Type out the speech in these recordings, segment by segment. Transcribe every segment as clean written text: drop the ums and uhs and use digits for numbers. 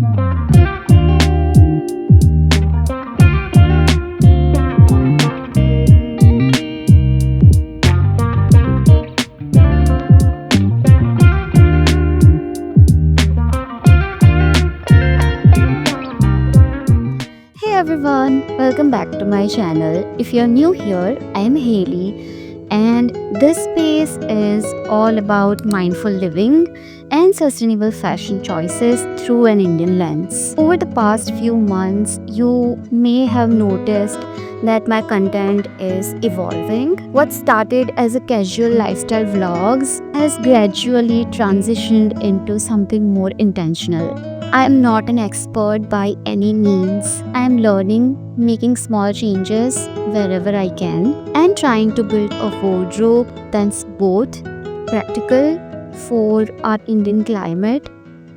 Hey everyone, welcome back to my channel. If you're new here, I am Haley, and this space is all about mindful living and sustainable fashion choices through an Indian lens. Over the past few months, you may have noticed that my content is evolving. What started as a casual lifestyle vlogs has gradually transitioned into something more intentional. I am not an expert by any means. I am learning, making small changes wherever I can, and trying to build a wardrobe that's both practical for our Indian climate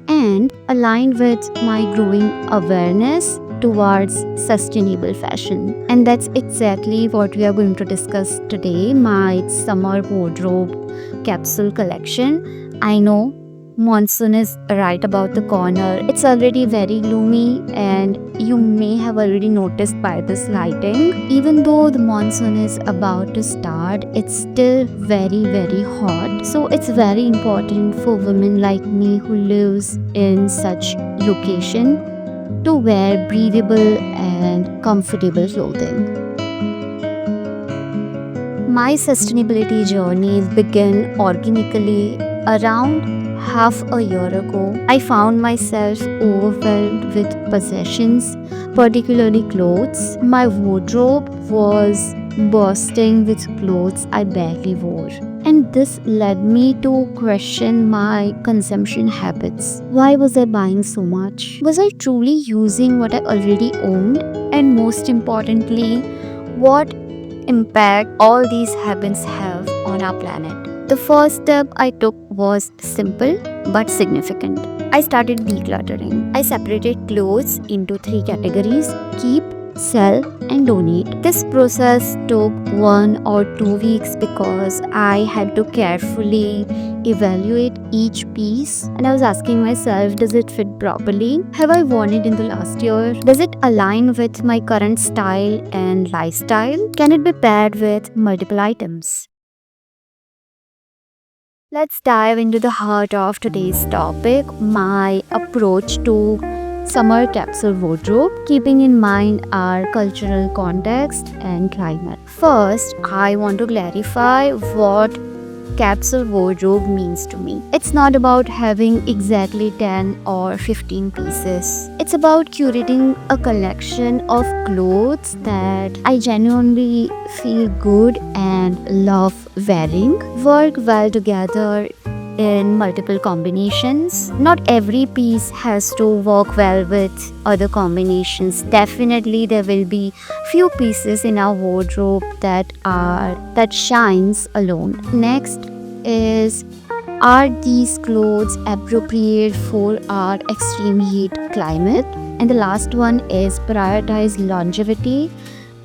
and aligned with my growing awareness towards sustainable fashion. And that's exactly what we are going to discuss today, my summer wardrobe capsule collection. I know monsoon is right about the corner. It's already very gloomy, and you may have already noticed by this lighting. Even though the monsoon is about to start, it's still very hot. So it's very important for women like me who lives in such location to wear breathable and comfortable clothing. My sustainability journey began organically around half a year ago. I found myself overwhelmed with possessions, particularly clothes. My wardrobe was bursting with clothes I barely wore. And this led me to question my consumption habits. Why was I buying so much? Was I truly using what I already owned? And most importantly, what impact all these habits have on our planet? The first step I took was simple but significant. I started decluttering. I separated clothes into three categories: keep, sell, and donate. This process took 1 or 2 weeks because I had to carefully evaluate each piece, and I was asking myself, does it fit properly? Have I worn it in the last year? Does it align with my current style and lifestyle? Can it be paired with multiple items? Let's dive into the heart of today's topic, my approach to summer capsule wardrobe, keeping in mind our cultural context and climate. First, I want to clarify what capsule wardrobe means to me. It's not about having exactly 10 or 15 pieces. It's about curating a collection of clothes that I genuinely feel good and love wearing, work well together in multiple combinations. Not every piece has to work well with other combinations. Definitely there will be few pieces in our wardrobe that shines alone. Next is, are these clothes appropriate for our extreme heat climate? And the last one is, prioritize longevity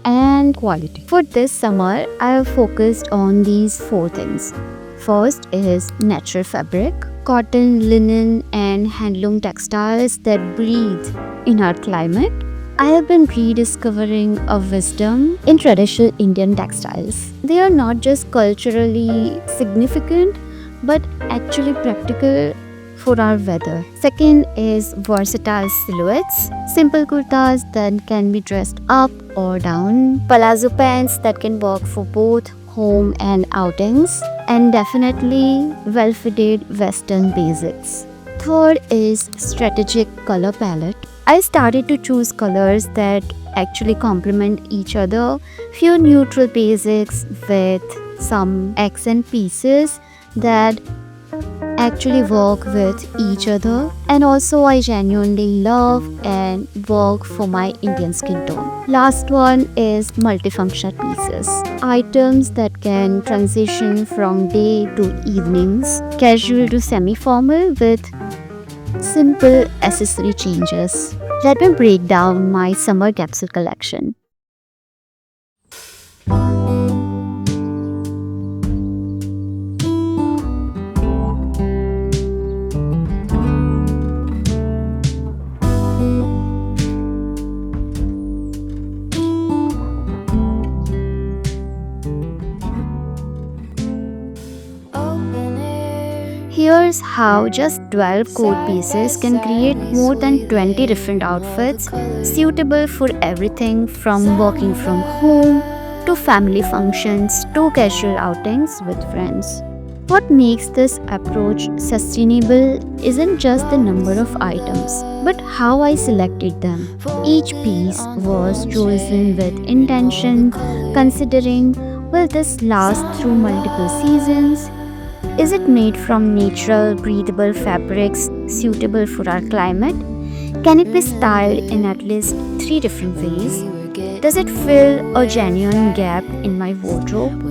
and quality. For this summer, I have focused on these four things. First is natural fabric, cotton, linen, and handloom textiles that breathe in our climate. I have been rediscovering a wisdom in traditional Indian textiles. They are not just culturally significant, but actually practical for our weather. Second is versatile silhouettes. Simple kurtas that can be dressed up or down. Palazzo pants that can work for both home and outings. And definitely well-fitted western basics. Third is strategic color palette. I started to choose colors that actually complement each other. Few neutral basics with some accent pieces that actually work with each other, and also I genuinely love and work for my Indian skin tone. Last one is multifunctional pieces, items that can transition from day to evenings, casual to semi-formal with simple accessory changes. Let me break down my summer capsule collection. Here's how just 12 code pieces can create more than 20 different outfits suitable for everything from working from home to family functions to casual outings with friends. What makes this approach sustainable isn't just the number of items, but how I selected them. Each piece was chosen with intention, considering will this last through multiple seasons? Is it made from natural, breathable fabrics suitable for our climate? Can it be styled in at least 3 different ways? Does it fill a genuine gap in my wardrobe?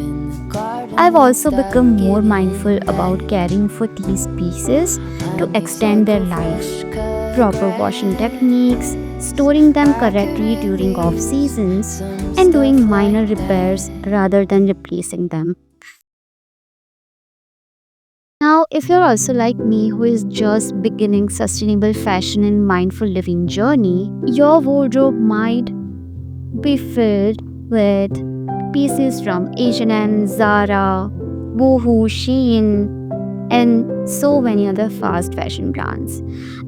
I've also become more mindful about caring for these pieces to extend their life. Proper washing techniques, storing them correctly during off seasons, and doing minor repairs rather than replacing them. Now, if you're also like me who is just beginning sustainable fashion and mindful living journey, your wardrobe might be filled with pieces from H&M, Zara, Boohoo, Shein, and so many other fast fashion brands.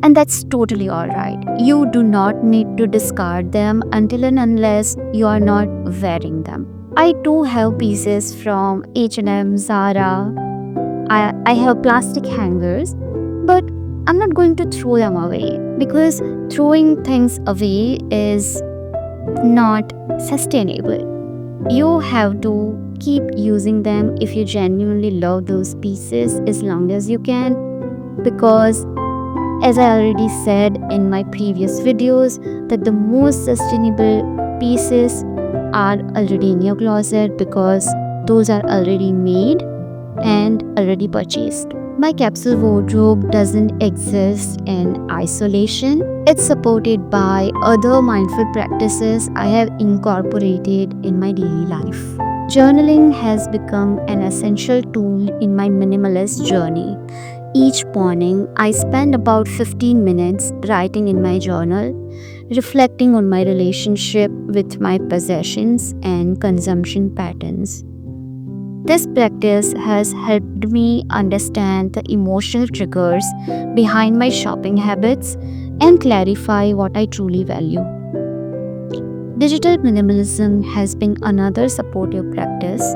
And that's totally alright. You do not need to discard them until and unless you are not wearing them. I too have pieces from H&M, Zara. I have plastic hangers, but I'm not going to throw them away because throwing things away is not sustainable. You have to keep using them if you genuinely love those pieces as long as you can, because as I already said in my previous videos that the most sustainable pieces are already in your closet because those are already made and already purchased. My capsule wardrobe doesn't exist in isolation. It's supported by other mindful practices I have incorporated in my daily life. Journaling has become an essential tool in my minimalist journey. Each morning, I spend about 15 minutes writing in my journal, reflecting on my relationship with my possessions and consumption patterns. This practice has helped me understand the emotional triggers behind my shopping habits and clarify what I truly value. Digital minimalism has been another supportive practice.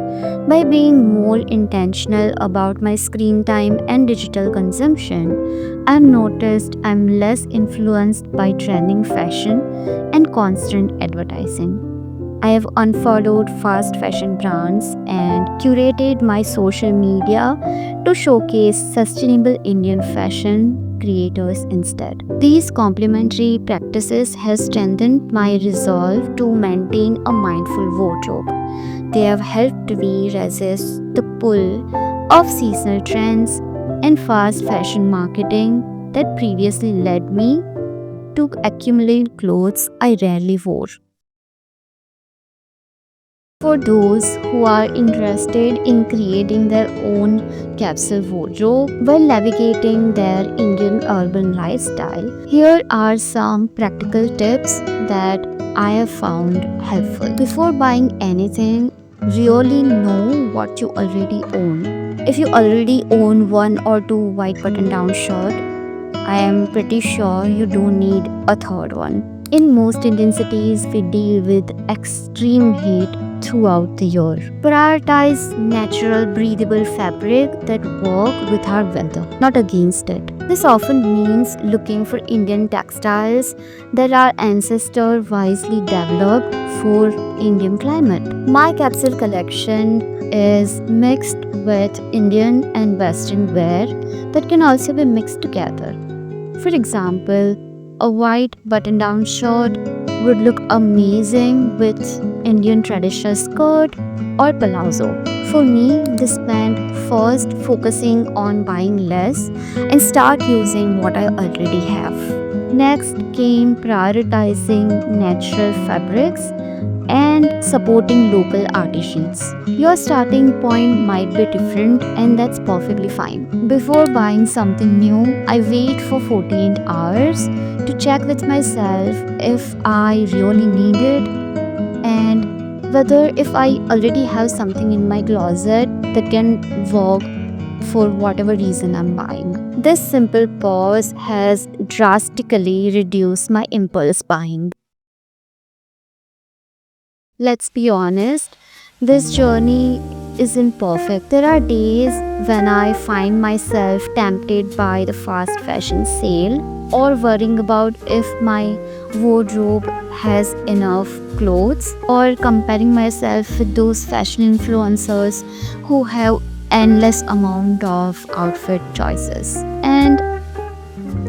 By being more intentional about my screen time and digital consumption, I've noticed I'm less influenced by trending fashion and constant advertising. I have unfollowed fast fashion brands and curated my social media to showcase sustainable Indian fashion creators instead. These complementary practices have strengthened my resolve to maintain a mindful wardrobe. They have helped me resist the pull of seasonal trends and fast fashion marketing that previously led me to accumulate clothes I rarely wore. For those who are interested in creating their own capsule wardrobe while navigating their Indian urban lifestyle, here are some practical tips that I have found helpful. Before buying anything, really know what you already own. If you already own one or two white button down shirt, I am pretty sure you don't need a third one. In most Indian cities, we deal with extreme heat throughout the year. Prioritize natural, breathable fabric that work with our weather, not against it. This often means looking for Indian textiles that our ancestors wisely developed for Indian climate. My capsule collection is mixed with Indian and Western wear that can also be mixed together. For example, a white button-down shirt would look amazing with Indian traditional skirt or palazzo. For me, this meant first focusing on buying less and start using what I already have. Next came prioritizing natural fabrics and supporting local artisans. Your starting point might be different, and that's perfectly fine. Before buying something new, I wait for 48 hours to check with myself if I really need it and whether if I already have something in my closet that can work for whatever reason I'm buying. This simple pause has drastically reduced my impulse buying. Let's be honest, this journey isn't perfect. There are days when I find myself tempted by the fast fashion sale or worrying about if my wardrobe has enough clothes, or comparing myself with those fashion influencers who have endless amount of outfit choices. And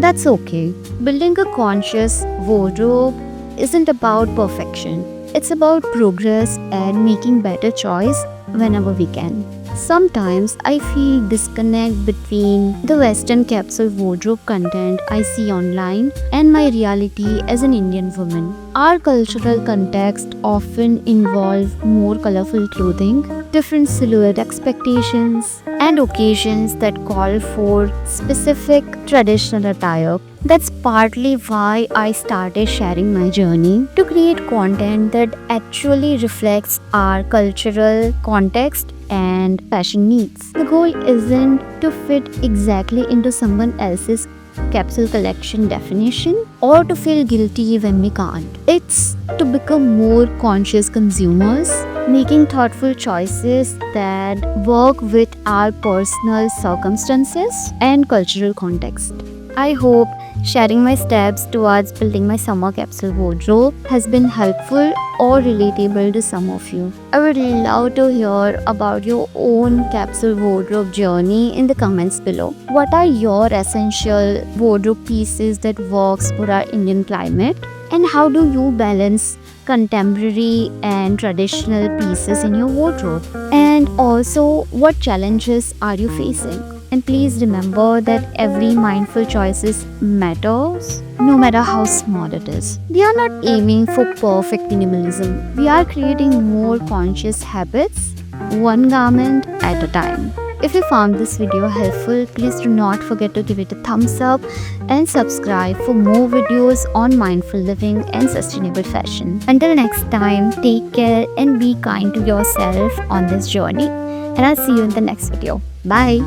that's okay. Building a conscious wardrobe isn't about perfection. It's about progress and making better choice whenever we can. Sometimes I feel disconnect between the Western capsule wardrobe content I see online and my reality as an Indian woman. Our cultural context often involve more colorful clothing, different silhouette expectations, and occasions that call for specific traditional attire. That's partly why I started sharing my journey to create content that actually reflects our cultural context and fashion needs. The goal isn't to fit exactly into someone else's capsule collection definition or to feel guilty when we can't. It's to become more conscious consumers, making thoughtful choices that work with our personal circumstances and cultural context. I hope sharing my steps towards building my summer capsule wardrobe has been helpful or relatable to some of you. I would love to hear about your own capsule wardrobe journey in the comments below. What are your essential wardrobe pieces that works for our Indian climate? And how do you balance contemporary and traditional pieces in your wardrobe? And also, what challenges are you facing? And please remember that every mindful choices matters, no matter how small it is. We are not aiming for perfect minimalism. We are creating more conscious habits, one garment at a time. If you found this video helpful, please do not forget to give it a thumbs up and subscribe for more videos on mindful living and sustainable fashion. Until next time, take care and be kind to yourself on this journey. And I'll see you in the next video. Bye.